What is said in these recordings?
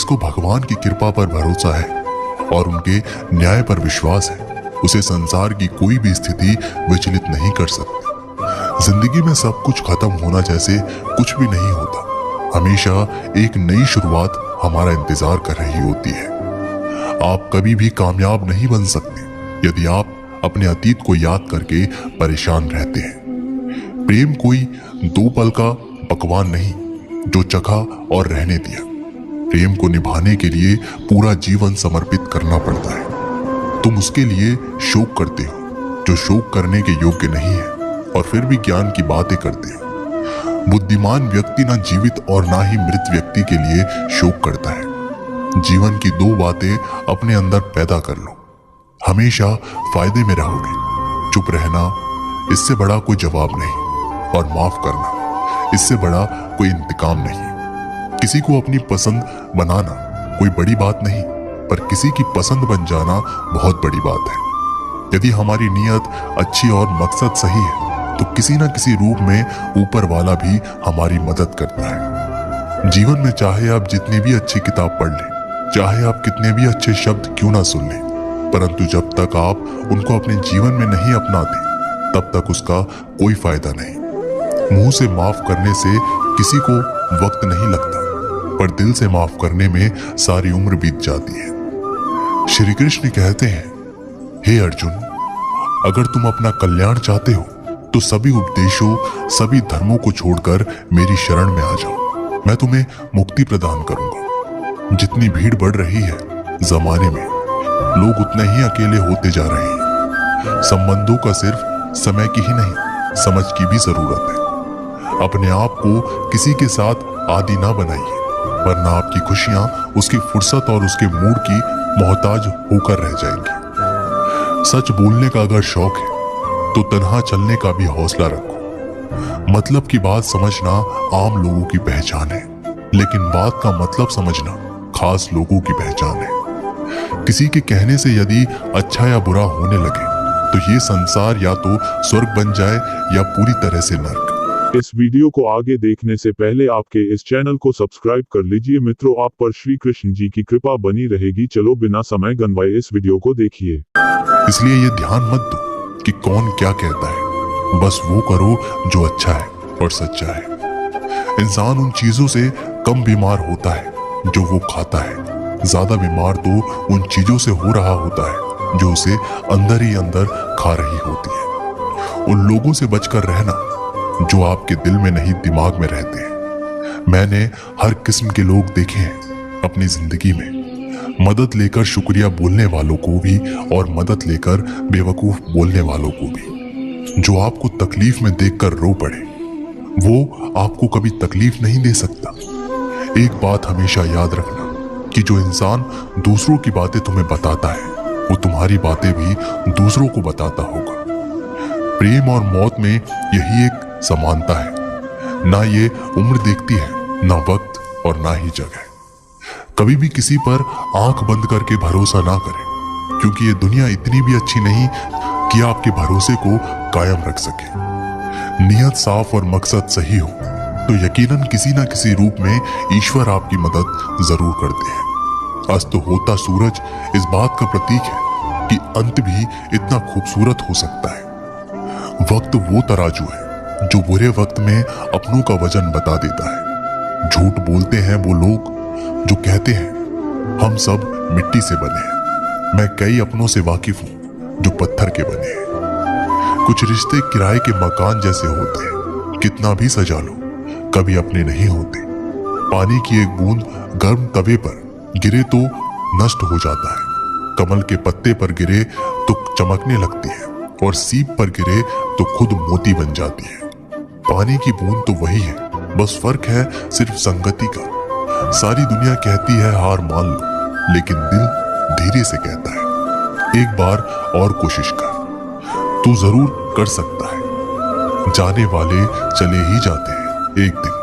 जिसको भगवान की कृपा पर भरोसा है और उनके न्याय पर विश्वास है, उसे संसार की कोई भी स्थिति विचलित नहीं कर सकती। जिंदगी में सब कुछ खत्म होना जैसे कुछ भी नहीं होता। हमेशा एक नई शुरुआत हमारा इंतजार कर रही होती है। आप कभी भी कामयाब नहीं बन सकते यदि आप अपने अतीत को याद करके परेशान रहते हैं। प्रेम कोई 2 पल का पकवान नहीं जो चखा और रहने दिया। प्रेम को निभाने के लिए पूरा जीवन समर्पित करना पड़ता है। तुम उसके लिए शोक करते हो जो शोक करने के योग्य नहीं है और फिर भी ज्ञान की बातें करते हो। बुद्धिमान व्यक्ति ना जीवित और ना ही मृत व्यक्ति के लिए शोक करता है। जीवन की 2 बातें अपने अंदर पैदा कर लो। हमेशा फायदे में रहोगे। चुप रहना इससे बड़ा कोई जवाब नहीं और माफ करना इससे बड़ा कोई इंतकाम नहीं। किसी को अपनी पसंद बनाना कोई बड़ी बात नहीं, पर किसी की पसंद बन जाना बहुत बड़ी बात है। यदि हमारी नीयत अच्छी और मकसद सही है तो किसी ना किसी रूप में ऊपर वाला भी हमारी मदद करता है। जीवन में चाहे आप जितनी भी अच्छी किताब पढ़ लें, चाहे आप कितने भी अच्छे शब्द क्यों ना सुन लें, परंतु जब तक आप उनको अपने जीवन में नहीं अपनाते तब तक उसका कोई फायदा नहीं। मुंह से माफ करने से किसी को वक्त नहीं लगता, पर दिल से माफ करने में सारी उम्र बीत जाती है। श्री कृष्ण कहते हैं, हे अर्जुन, अगर तुम अपना कल्याण चाहते हो तो सभी उपदेशों, सभी धर्मों को छोड़कर मेरी शरण में आ जाओ। मैं तुम्हें मुक्ति प्रदान करूंगा। जितनी भीड़ बढ़ रही है जमाने में, लोग उतने ही अकेले होते जा रहे हैं। संबंधों का सिर्फ समय की ही नहीं, समझ की भी जरूरत है। अपने आप को किसी के साथ आदी ना बनाइए, वरना आपकी खुशियां उसकी फुर्सत और उसके मूड की मोहताज होकर रह जाएंगी। सच बोलने का अगर शौक है तो तन्हा चलने का भी हौसला रखो। मतलब की बात समझना आम लोगों की पहचान है, लेकिन बात का मतलब समझना खास लोगों की पहचान है। किसी के कहने से यदि अच्छा या बुरा होने लगे तो ये संसार या तो स्वर्ग बन जाए या पूरी तरह से नर्क। इस वीडियो को आगे देखने से पहले आपके इस चैनल को सब्सक्राइब कर लीजिए। मित्रों, आप पर श्री कृष्ण जी की कृपा बनी रहेगी। चलो बिना समय गंवाए इस वीडियो को देखिए। इसलिए ये ध्यान मत दो कि कौन क्या कहता है, बस वो करो जो अच्छा है और सच्चा है। इंसान उन चीजों से कम बीमार होता है जो वो खाता है। ज्यादा बीमार तो उन चीजों से हो रहा होता है जो उसे अंदर ही अंदर खा रही होती है। उन लोगों से बचकर रहना जो आपके दिल में नहीं दिमाग में रहते हैं। मैंने हर किस्म के लोग देखे हैं अपनी जिंदगी में। मदद लेकर शुक्रिया बोलने वालों को भी और मदद लेकर बेवकूफ बोलने वालों को भी। जो आपको तकलीफ में देखकर रो पड़े वो आपको कभी तकलीफ नहीं दे सकता। एक बात हमेशा याद रखना कि जो इंसान दूसरों की बातें तुम्हें बताता है वो तुम्हारी बातें भी दूसरों को बताता होगा। प्रेम और मौत में यही एक समानता है। ना ये उम्र देखती है, ना वक्त और ना ही जगह। कभी भी किसी पर आंख बंद करके भरोसा ना करें, क्योंकि ये दुनिया इतनी भी अच्छी नहीं कि आपके भरोसे को कायम रख सके। नियत साफ और मकसद सही हो तो यकीनन किसी ना किसी रूप में ईश्वर आपकी मदद जरूर करते हैं। अस्त होता सूरज इस बात का प्रतीक है कि अंत भी इतना खूबसूरत हो सकता है। वक्त वो तराजू है जो बुरे वक्त में अपनों का वजन बता देता है। झूठ बोलते हैं वो लोग जो कहते हैं हम सब मिट्टी से बने हैं। मैं कई अपनों से वाकिफ हूं जो पत्थर के बने हैं। कुछ रिश्ते किराए के मकान जैसे होते हैं, कितना भी सजा लो कभी अपने नहीं होते। पानी की एक बूंद गर्म तवे पर गिरे तो नष्ट हो जाता है। कमल के पत्ते पर गिरे तो चमकने लगती है और सीप पर गिरे तो खुद मोती बन जाती है। पानी की बूंद तो वही है, बस फर्क है सिर्फ संगति का। सारी दुनिया कहती है हार मान लो, लेकिन दिल धीरे से कहता है एक बार और कोशिश कर, तू जरूर कर सकता है। जाने वाले चले ही जाते हैं एक दिन,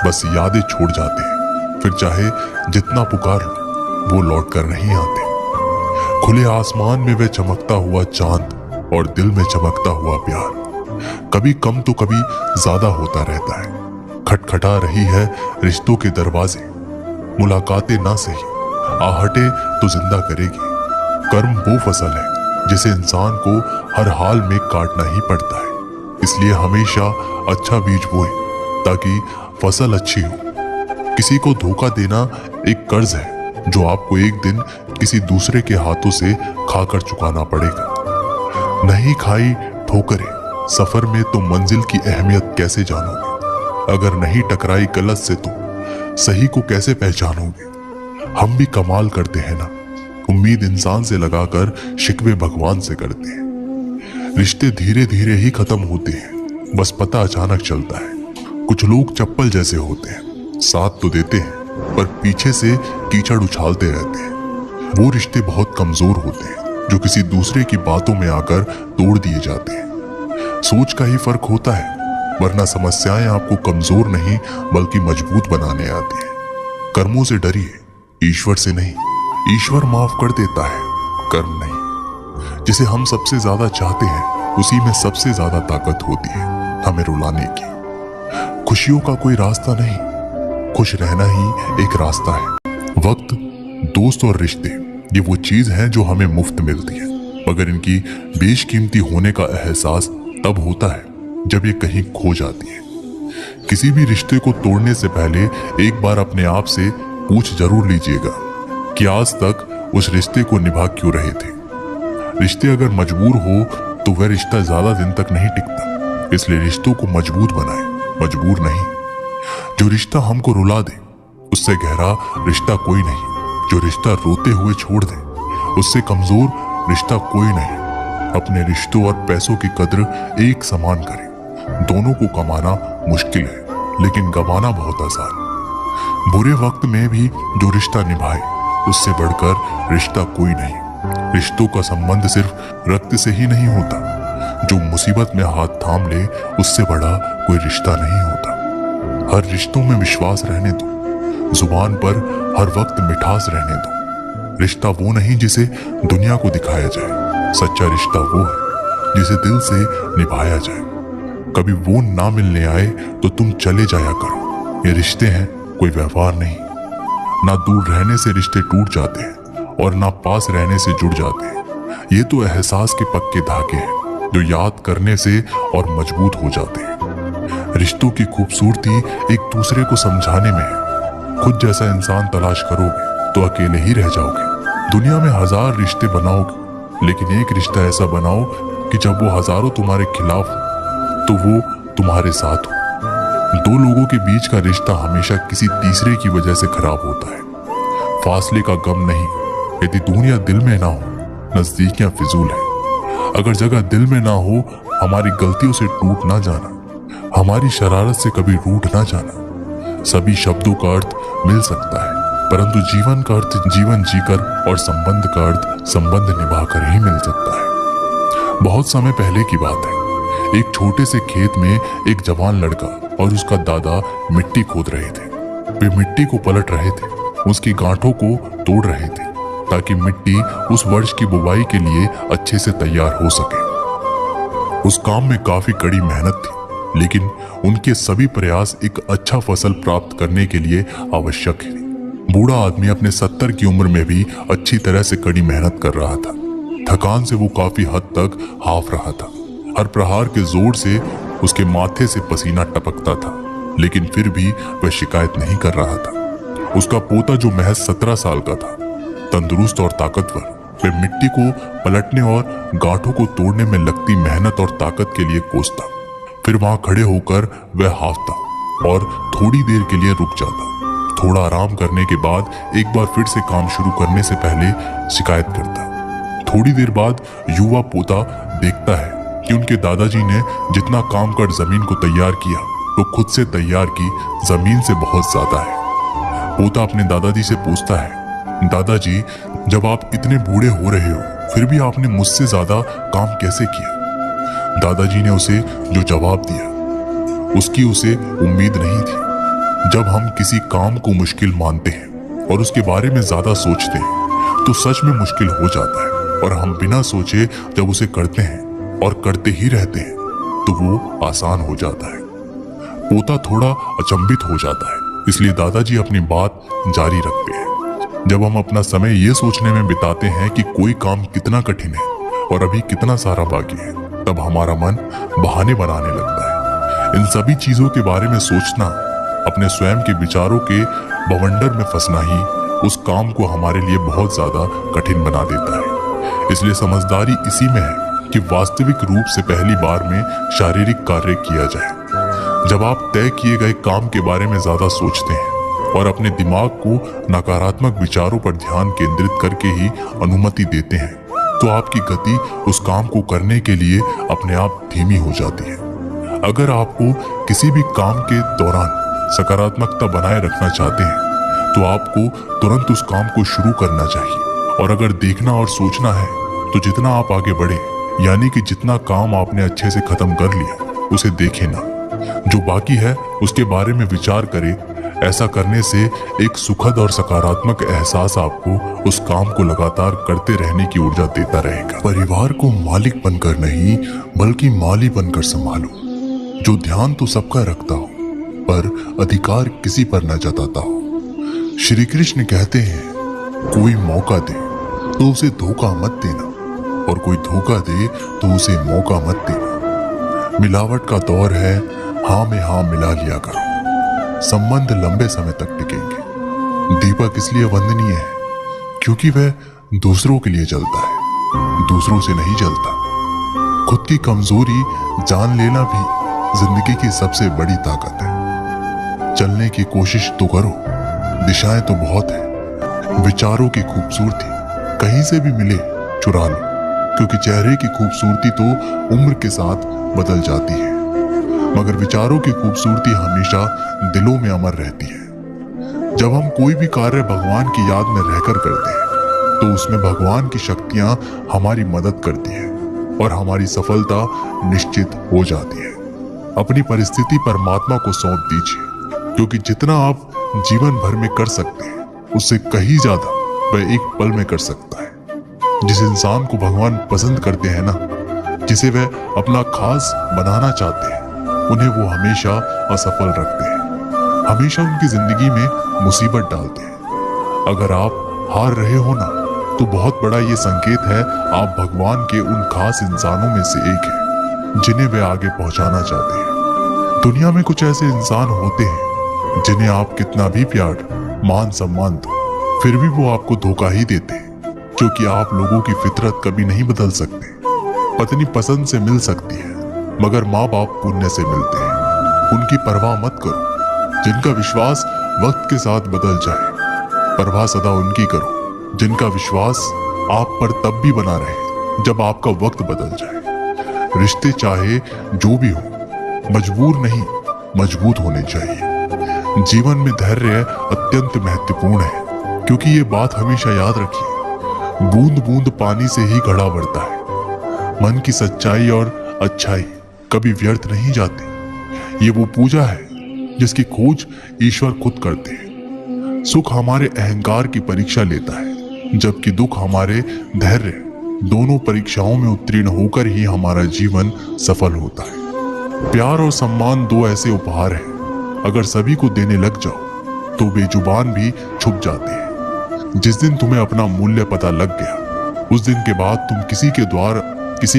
बस यादें छोड़ जाते हैं। फिर चाहे जितना पुकार लो वो लौट कर नहीं आते। खुले आसमान में वह चमकता हुआ चांद और दिल में चमकता हुआ प्यार कभी कम तो कभी ज्यादा होता रहता है। खटखटा रही है रिश्तों के दरवाजे, मुलाकातें ना सही, आहटे तो जिंदा करेगी। कर्म वो फसल है जिसे इंसान को हर हाल में काटना ही पड़ता है। इसलिए हमेशा अच्छा बीज बोए ताकि फसल अच्छी हो। किसी को धोखा देना एक कर्ज है जो आपको एक दिन किसी दूसरे के हाथों से खाकर चुकाना पड़ेगा। नहीं खाई ठोकरें सफर में तो मंजिल की अहमियत कैसे जानोगे? अगर नहीं टकराई गलत से तो सही को कैसे पहचानोगे? हम भी कमाल करते हैं ना, उम्मीद इंसान से लगाकर शिकवे भगवान से करते हैं। रिश्ते धीरे धीरे ही खत्म होते हैं, बस पता अचानक चलता है। कुछ लोग चप्पल जैसे होते हैं, साथ तो देते हैं पर पीछे से कीचड़ उछालते रहते हैं। वो रिश्ते बहुत कमजोर होते हैं जो किसी दूसरे की बातों में आकर तोड़ दिए जाते हैं। सोच का ही फर्क होता है, वरना समस्याएं आपको कमजोर नहीं बल्कि मजबूत बनाने आती हैं। कर्मों से डरिए, ईश्वर से नहीं। ईश्वर माफ कर देता है, कर्म नहीं। जिसे हम सबसे ज्यादा चाहते हैं उसी में सबसे ज्यादा ताकत होती है हमें रुलाने की। खुशियों का कोई रास्ता नहीं, खुश रहना ही एक रास्ता है। वक्त, दोस्त और रिश्ते ये वो चीज है जो हमें मुफ्त मिलती है, मगर इनकी बेशकीमती होने का एहसास तब होता है जब ये कहीं खो जाती है। किसी भी रिश्ते को तोड़ने से पहले एक बार अपने आप से पूछ जरूर लीजिएगा कि आज तक उस रिश्ते को निभा क्यों रहे थे। रिश्ते अगर मजबूर हो तो वह रिश्ता ज्यादा दिन तक नहीं टिकता। इसलिए रिश्तों को मजबूत बनाए, मजबूर नहीं। जो रिश्ता हमको रुला दे उससे गहरा रिश्ता कोई नहीं। जो रिश्ता रोते हुए छोड़ दे उससे कमजोर रिश्ता कोई नहीं। अपने रिश्तों और पैसों की कद्र एक समान करें। दोनों को कमाना मुश्किल है लेकिन गंवाना बहुत आसान। बुरे वक्त में भी जो रिश्ता निभाए उससे बढ़कर रिश्ता कोई नहीं। रिश्तों का संबंध सिर्फ रक्त से ही नहीं होता। जो मुसीबत में हाथ थाम ले उससे बड़ा कोई रिश्ता नहीं होता। हर रिश्तों में विश्वास रहने दो, जुबान पर हर वक्त मिठास रहने दो। रिश्ता वो नहीं जिसे दुनिया को दिखाया जाए, सच्चा रिश्ता वो है जिसे दिल से निभाया जाए। कभी वो ना मिलने आए तो तुम चले जाया करो। ये रिश्ते हैं, कोई व्यवहार नहीं। ना दूर रहने से रिश्ते टूट जाते हैं और ना पास रहने से जुड़ जाते हैं। ये तो एहसास के पक्के धागे हैं जो याद करने से और मजबूत हो जाते हैं। रिश्तों की खूबसूरती एक दूसरे को समझाने में है। खुद जैसा इंसान तलाश करोगे तो अकेले ही रह जाओगे। दुनिया में 1000 रिश्ते बनाओगे लेकिन एक रिश्ता ऐसा बनाओ कि जब वो हजारों तुम्हारे खिलाफ हो तो वो तुम्हारे साथ हो। दो लोगों के बीच का रिश्ता हमेशा किसी तीसरे की वजह से खराब होता है। फासले का गम नहीं, यदि दुनिया दिल में ना हो नजदीकियां फिजूल है। अगर जगह दिल में ना हो हमारी गलतियों से टूट ना जाना, हमारी शरारत से कभी रूठ ना जाना। सभी शब्दों का अर्थ मिल सकता है परंतु जीवन का अर्थ जीवन जीकर और संबंध का अर्थ संबंध निभाकर ही मिल सकता है। बहुत समय पहले की बात है, एक छोटे से खेत में एक जवान लड़का और उसका दादा मिट्टी खोद रहे थे। वे मिट्टी को पलट रहे थे, उसकी गांठों को तोड़ रहे थे ताकि मिट्टी उस वर्ष की बुवाई के लिए अच्छे से तैयार हो सके। उस काम में काफी कड़ी मेहनत थी लेकिन उनके सभी प्रयास एक अच्छा फसल प्राप्त करने के लिए आवश्यक है। बूढ़ा आदमी अपने 70 की उम्र में भी अच्छी तरह से कड़ी मेहनत कर रहा था। थकान से वो काफी हद तक हाफ रहा था। हर प्रहार के जोर से उसके माथे से पसीना टपकता था लेकिन फिर भी वह शिकायत नहीं कर रहा था। उसका पोता जो महज 17 साल का था, तंदुरुस्त और ताकतवर, वह मिट्टी को पलटने और गांठों को तोड़ने में लगती मेहनत और ताकत के लिए कोसता। फिर वहां खड़े होकर वह हाफता और थोड़ी देर के लिए रुक जाता। थोड़ा आराम करने के बाद एक बार फिर से काम शुरू करने से पहले शिकायत करता। थोड़ी देर बाद युवा पोता देखता है कि उनके दादाजी ने जितना काम कर जमीन को तैयार किया वो खुद से तैयार की जमीन से बहुत ज्यादा है। पोता अपने दादाजी से पूछता है, दादाजी जब आप इतने बूढ़े हो रहे हो फिर भी आपने मुझसे ज्यादा काम कैसे किया? दादाजी ने उसे जो जवाब दिया उसकी उसे उम्मीद नहीं थी। जब हम किसी काम को मुश्किल मानते हैं और उसके बारे में ज्यादा सोचते हैं तो सच में मुश्किल हो जाता है और हम बिना सोचे जब उसे करते हैं और करते ही रहते हैं तो वो आसान हो जाता है। पोता थोड़ा अचंभित हो जाता है, इसलिए दादाजी अपनी बात जारी रखते हैं। जब हम अपना समय ये सोचने में बिताते हैं कि कोई काम कितना कठिन है और अभी कितना सारा बाकी है, तब हमारा मन बहाने बनाने लगता है। इन सभी चीजों के बारे में सोचना, अपने स्वयं के विचारों के बवंडर में फंसना ही उस काम को हमारे लिए बहुत ज्यादा कठिन बना देता है। इसलिए समझदारी इसी में है कि वास्तविक रूप से पहली बार में शारीरिक कार्य किया जाए। जब आप तय किए गए काम के बारे में ज्यादा सोचते हैं और अपने दिमाग को नकारात्मक विचारों पर ध्यान केंद्रित करके ही अनुमति देते हैं, तो आपकी गति उस काम को करने के लिए अपने आप धीमी हो जाती है। अगर आपको किसी भी काम के दौरान सकारात्मकता बनाए रखना चाहते हैं, तो आपको तुरंत उस काम को शुरू करना चाहिए। और अगर देखना और सोचना है, तो जितना आप आगे बढ़े, यानी कि जितना काम आपने अच्छे से खत्म कर लिया, उसे देखें ना, जो बाकी है उसके बारे में विचार करें। ऐसा करने से एक सुखद और सकारात्मक एहसास आपको उस काम को लगातार करते रहने की ऊर्जा देता रहेगा। परिवार को मालिक बनकर नहीं, बल्कि माली बनकर संभालो, जो ध्यान तो सबका रखता हो पर अधिकार किसी पर न जताता हो। श्री कृष्ण कहते हैं, कोई मौका दे तो उसे धोखा मत देना, और कोई धोखा दे तो उसे मौका मत देना। मिलावट का दौर है, हाँ में हाँ मिला लिया करो, संबंध लंबे समय तक टिकेंगे। दीपक इसलिए वंदनीय है क्योंकि वह दूसरों के लिए जलता है, दूसरों से नहीं जलता। खुद की कमजोरी जान लेना भी जिंदगी की सबसे बड़ी ताकत है। चलने की कोशिश तो करो, दिशाएं तो बहुत है। विचारों की खूबसूरती कहीं से भी मिले चुरा लो, क्योंकि चेहरे की खूबसूरती तो उम्र के साथ बदल जाती है, मगर विचारों की खूबसूरती हमेशा दिलों में अमर रहती है। जब हम कोई भी कार्य भगवान की याद में रहकर करते हैं, तो उसमें भगवान की शक्तियां हमारी मदद करती हैं और हमारी सफलता निश्चित हो जाती है। अपनी परिस्थिति परमात्मा को सौंप दीजिए, क्योंकि जितना आप जीवन भर में कर सकते हैं, उससे कहीं ज्यादा वह एक पल में कर सकता है। जिस इंसान को भगवान पसंद करते हैं ना, जिसे वह अपना खास बनाना चाहते हैं, उन्हें वो हमेशा असफल रखते हैं, हमेशा उनकी जिंदगी में मुसीबत डालते हैं। अगर आप हार रहे हो ना, तो बहुत बड़ा ये संकेत है आप भगवान के उन खास इंसानों में से एक हैं, जिन्हें वे आगे पहुंचाना चाहते हैं। दुनिया में कुछ ऐसे इंसान होते हैं जिन्हें आप कितना भी प्यार, मान सम्मान दो, फिर भी वो आपको धोखा ही देते हैं, क्योंकि आप लोगों की फितरत कभी नहीं बदल सकते। पत्नी पसंद से मिल सकती है, मगर माँ बाप पुण्य से मिलते हैं। उनकी परवाह मत करो जिनका विश्वास वक्त के साथ बदल जाए, परवाह सदा उनकी करो जिनका विश्वास आप पर तब भी बना रहे जब आपका वक्त बदल जाए। रिश्ते चाहे जो भी हो, मजबूर नहीं मजबूत होने चाहिए। जीवन में धैर्य अत्यंत महत्वपूर्ण है, क्योंकि ये बात हमेशा याद रखिए, बूंद बूंद पानी से ही घड़ा बढ़ता है। मन की सच्चाई और अच्छाई कभी व्यर्थ नहीं जाती। ये वो पूजा है जिसकी खोज ईश्वर खुद करते हैं। सुख हमारे अहंकार की परीक्षा लेता है, जबकि दुख हमारे धैर्य दोनों परीक्षाओं में उत्तीर्ण होकर ही हमारा जीवन सफल होता है। प्यार और सम्मान दो ऐसे उपहार हैं, अगर सभी को देने लग जाओ तो बेजुबान भी छुप जाते हैं। जिस दिन तुम्हें अपना मूल्य पता लग गया, उस दिन के बाद तुम किसी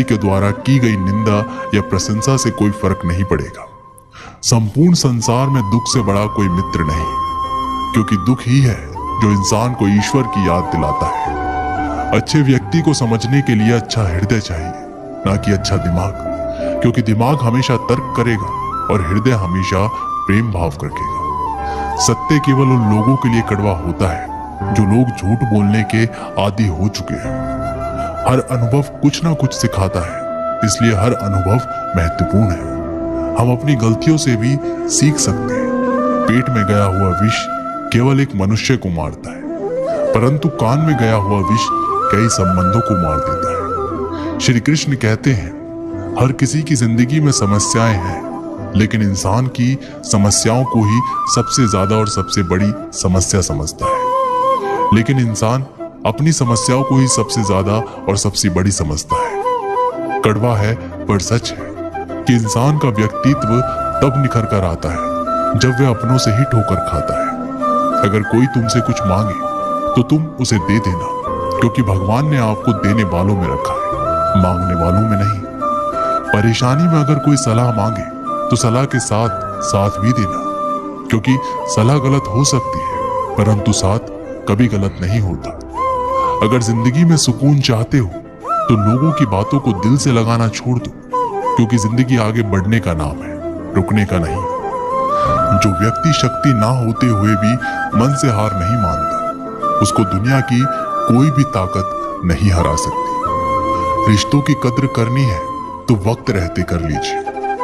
के द्वारा की गई निंदा या प्रशंसा से कोई फर्क नहीं पड़ेगा। संपूर्ण संसार में दुख से बड़ा कोई मित्र नहीं, क्योंकि दुख ही है जो इंसान को ईश्वर की याद दिलाता है। अच्छे व्यक्ति को समझने के लिए अच्छा हृदय चाहिए, ना कि अच्छा दिमाग, क्योंकि दिमाग हमेशा तर्क करेगा और हृदय हमेशा प्रेम भाव रखेगा। सत्य केवल उन लोगों के लिए कड़वा होता है जो लोग झूठ बोलने के आदी हो चुके हैं। हर अनुभव कुछ ना कुछ सिखाता है, इसलिए हर अनुभव महत्वपूर्ण है। हम अपनी गलतियों से भी सीख सकते हैं। पेट में गया हुआ विष केवल एक मनुष्य को मारता है, परंतु कान में गया हुआ विष कई संबंधों को मार देता है। श्री कृष्ण कहते हैं, हर किसी की जिंदगी में समस्याएं हैं, लेकिन इंसान की समस्याओं को ही सबसे ज्यादा और सबसे बड़ी समस्या समझता है। लेकिन इंसान अपनी समस्याओं को ही सबसे ज्यादा और सबसे बड़ी समझता है। कड़वा है पर सच है कि इंसान का व्यक्तित्व तब निखर कर आता है जब वह अपनों से ही ठोकर खाता है। अगर कोई तुमसे कुछ मांगे तो तुम उसे दे देना, क्योंकि भगवान ने आपको देने वालों में रखा है, मांगने वालों में नहीं। परेशानी में अगर कोई सलाह मांगे तो सलाह के साथ साथ भी देना, क्योंकि सलाह गलत हो सकती है परंतु साथ कभी गलत नहीं होता। अगर जिंदगी में सुकून चाहते हो तो लोगों की बातों को दिल से लगाना छोड़ दो, क्योंकि जिंदगी आगे बढ़ने का नाम है, रुकने का नहीं। जो व्यक्ति शक्ति ना होते हुए भी मन से हार नहीं मानता, उसको दुनिया की कोई भी ताकत नहीं हरा सकती। रिश्तों की कद्र करनी है तो वक्त रहते कर लीजिए,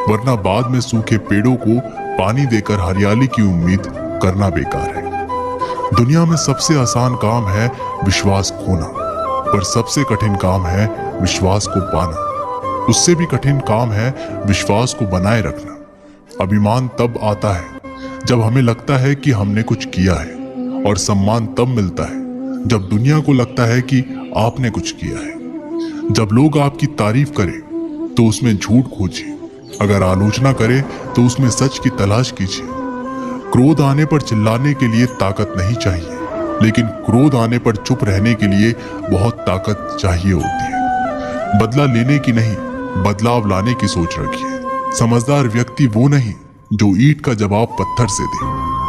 वरना बाद में सूखे पेड़ों को पानी देकर हरियाली की उम्मीद करना बेकार है। दुनिया में सबसे आसान काम है विश्वास खोना, पर सबसे कठिन काम है विश्वास को पाना। उससे भी कठिन काम है विश्वास को बनाए रखना। अभिमान तब आता है जब हमें लगता है कि हमने कुछ किया है, और सम्मान तब मिलता है जब दुनिया को लगता है कि आपने कुछ किया है। जब लोग आपकी तारीफ करें तो उसमें झूठ खोजिए, अगर आलोचना करे तो उसमें सच की तलाश कीजिए। क्रोध आने पर चिल्लाने के लिए ताकत नहीं चाहिए, लेकिन क्रोध आने पर चुप रहने के लिए बहुत ताकत चाहिए होती है। बदला लेने की नहीं, बदलाव लाने की सोच रखिए। समझदार व्यक्ति वो नहीं जो ईंट का जवाब पत्थर से दे,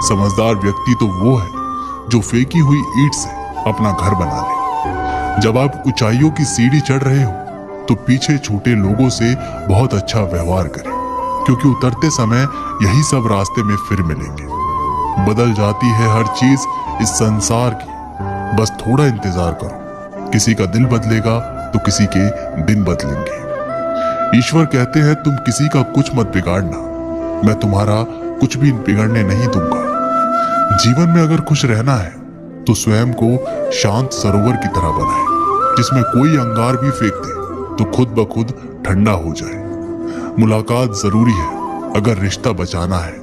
समझदार व्यक्ति तो वो है जो फेंकी हुई ईंट से अपना घर बना ले। जब आप ऊंचाइयों की सीढ़ी चढ़ रहे हो तो पीछे छूटे लोगों से बहुत अच्छा व्यवहार करें, क्योंकि उतरते समय यही सब रास्ते में फिर मिलेंगे। बदल जाती है हर चीज इस संसार की, बस थोड़ा इंतजार करो। किसी का दिल बदलेगा तो किसी के दिन बदलेंगे। ईश्वर कहते हैं तुम किसी का कुछ मत बिगाड़ना, मैं तुम्हारा कुछ भी बिगड़ने नहीं दूंगा। जीवन में अगर खुश रहना है तो स्वयं को शांत सरोवर की तरह बनाए, जिसमें कोई अंगार भी फेंक दे तो खुद ब खुद ठंडा हो जाए। मुलाकात जरूरी है अगर रिश्ता बचाना है।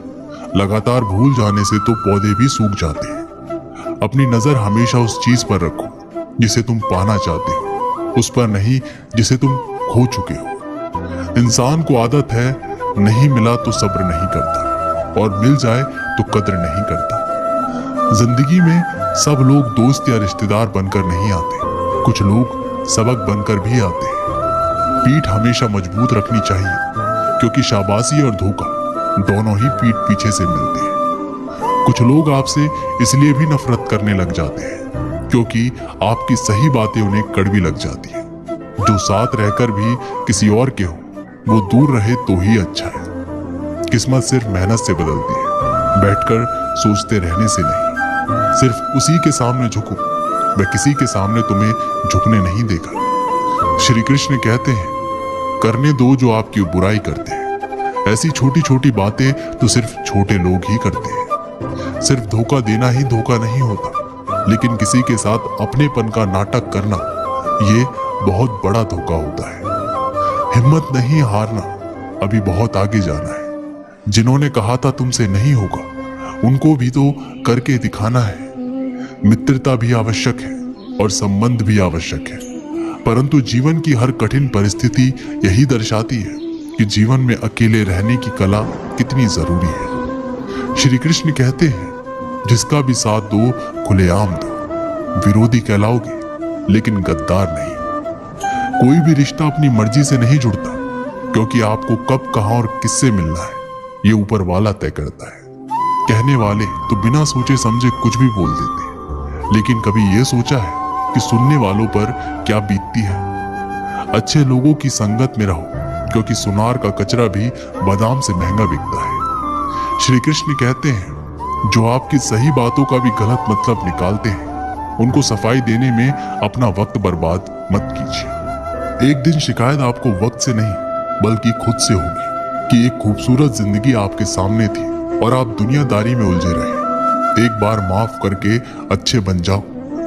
लगातार भूल जाने से तो पौधे भी सूख जाते हैं। अपनी नजर हमेशा उस चीज पर रखो जिसे तुम पाना चाहते हो, उस पर नहीं जिसे तुम खो चुके हो। इंसान को आदत है नहीं मिला तो सब्र नहीं करता, और मिल जाए तो कद्र नहीं करता। जिंदगी में सब लोग दोस्त या रिश्तेदार बनकर नहीं आते, कुछ लोग सबक बनकर भी आते हैं। पीठ हमेशा मजबूत रखनी चाहिए, क्योंकि शाबाशी और धोखा दोनों ही पीठ पीछे से मिलते हैं। कुछ लोग आपसे इसलिए भी नफरत करने लग जाते हैं क्योंकि आपकी सही बातें उन्हें कड़वी लग जाती है। जो साथ रहकर भी किसी और के हो वो दूर रहे तो ही अच्छा है। किस्मत सिर्फ मेहनत से बदलती है, बैठकर सोचते रहने से नहीं। सिर्फ उसी के सामने झुको, वह किसी के सामने तुम्हें झुकने नहीं देगा। श्री कृष्ण कहते हैं करने दो जो आपकी बुराई करते हैं। ऐसी छोटी छोटी बातें तो सिर्फ छोटे लोग ही करते हैं। सिर्फ धोखा देना ही धोखा नहीं होता, लेकिन किसी के साथ अपनेपन का नाटक करना ये बहुत बड़ा धोखा होता है। हिम्मत नहीं हारना, अभी बहुत आगे जाना है। जिन्होंने कहा था तुमसे नहीं होगा, उनको भी तो करके दिखाना है। मित्रता भी आवश्यक है और संबंध भी आवश्यक है, परंतु जीवन की हर कठिन परिस्थिति यही दर्शाती है कि जीवन में अकेले रहने की कला कितनी जरूरी है। श्री कृष्ण कहते हैं जिसका भी साथ दो खुलेआम दो, विरोधी कहलाओगे लेकिन गद्दार नहीं। कोई भी रिश्ता अपनी मर्जी से नहीं जुड़ता, क्योंकि आपको कब कहां और किससे मिलना है ये ऊपर वाला तय करता है। कहने वाले तो बिना सोचे समझे कुछ भी बोल देते हैं, लेकिन कभी ये सोचा है कि सुनने वालों पर क्या बीतती है। अच्छे लोगों की संगत में रहो, क्योंकि सुनार का कचरा भी बादाम से महंगा बिकता है। श्री कृष्ण कहते हैं जो आपकी सही बातों का भी गलत मतलब निकालते हैं, उनको सफाई देने में अपना वक्त बर्बाद मत कीजिए। एक दिन शिकायत आपको वक्त से नहीं बल्कि खुद से होगी कि एक खूबसूरत जिंदगी आपके सामने थी और आप दुनियादारी में उलझे रहे। एक बार माफ करके अच्छे बन जाओ,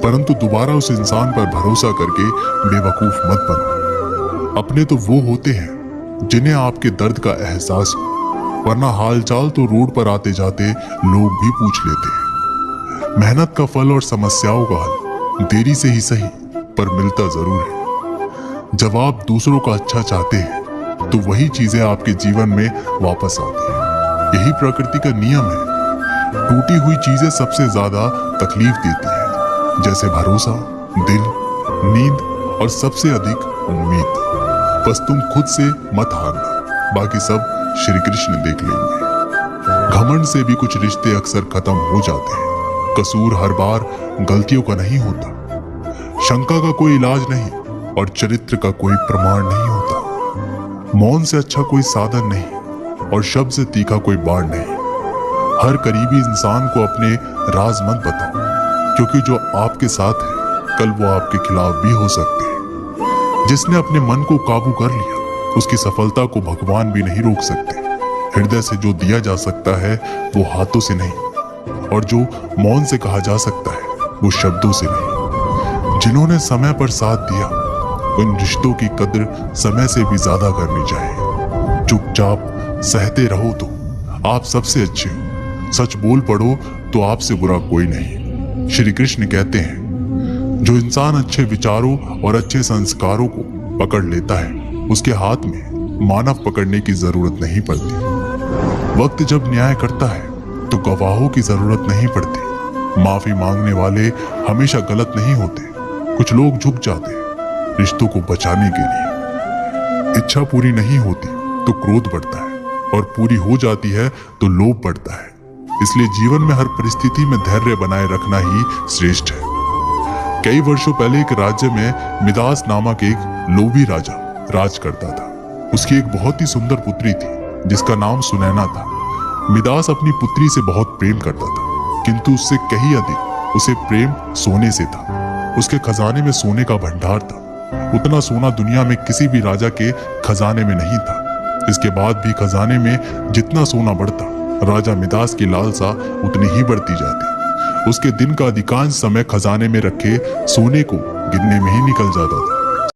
परंतु दोबारा उस इंसान पर भरोसा करके बेवकूफ मत बनो। अपने तो वो होते हैं जिन्हें आपके दर्द का एहसास हो, वरना हालचाल तो रोड पर आते जाते लोग भी पूछ लेते हैं। मेहनत का फल और समस्याओं का हल देरी से ही सही पर मिलता जरूर है। जब आप दूसरों का अच्छा चाहते हैं तो वही चीजें आपके जीवन में वापस आती हैं। यही प्रकृति का नियम है। टूटी हुई चीजें सबसे ज्यादा तकलीफ देती है, जैसे भरोसा, दिल, नींद और सबसे अधिक उम्मीद। बस तुम खुद से मत हारना, बाकी सब श्री कृष्ण देख लेंगे। घमंड से भी कुछ रिश्ते अक्सर खत्म हो जाते हैं। कसूर हर बार गलतियों का नहीं होता, शंका का कोई इलाज नहीं और चरित्र का कोई प्रमाण नहीं होता। मौन से अच्छा कोई साधन नहीं और शब्द से तीखा कोई बाण नहीं। हर करीबी इंसान को अपने राज मत बताओ, क्योंकि जो आपके साथ है कल वो आपके खिलाफ भी हो सकते हैं। जिसने अपने मन को काबू कर लिया, उसकी सफलता को भगवान भी नहीं रोक सकते। हृदय से जो दिया जा सकता है वो हाथों से नहीं, और जो मौन से कहा जा सकता है वो शब्दों से नहीं। जिन्होंने समय पर साथ दिया, उन रिश्तों की कद्र समय से भी ज्यादा करनी चाहिए। चुपचाप सहते रहो तो आप सबसे अच्छे हो, सच बोल पड़ो तो आपसे बुरा कोई नहीं। श्री कृष्ण कहते हैं, जो इंसान अच्छे विचारों और अच्छे संस्कारों को पकड़ लेता है, उसके हाथ में मानव पकड़ने की जरूरत नहीं पड़ती। वक्त जब न्याय करता है तो गवाहों की जरूरत नहीं पड़ती। माफी मांगने वाले हमेशा गलत नहीं होते। कुछ लोग झुक जाते हैं रिश्तों को बचाने के लिए। इच्छा पूरी नहीं होती तो क्रोध बढ़ता है, और पूरी हो जाती है तो लोभ बढ़ता है। इसलिए जीवन में हर परिस्थिति में धैर्य बनाए रखना ही श्रेष्ठ है। कई वर्षों पहले एक राज्य में मिदास नामक एक लोभी राजा राज करता था। उसकी एक बहुत ही सुंदर पुत्री थी जिसका नाम सुनैना था। मिदास अपनी पुत्री से बहुत प्रेम करता था, किंतु उससे कहीं अधिक उसे प्रेम सोने से था। उसके खजाने में सोने का भंडार था। उतना सोना दुनिया में किसी भी राजा के खजाने में नहीं था। इसके बाद भी खजाने में जितना सोना बढ़ता, राजा मिदास की लालसा उतनी ही बढ़ती जाती। उसके दिन का अधिकांश समय खजाने में रखे सोने को गिनने में ही निकल जाता था।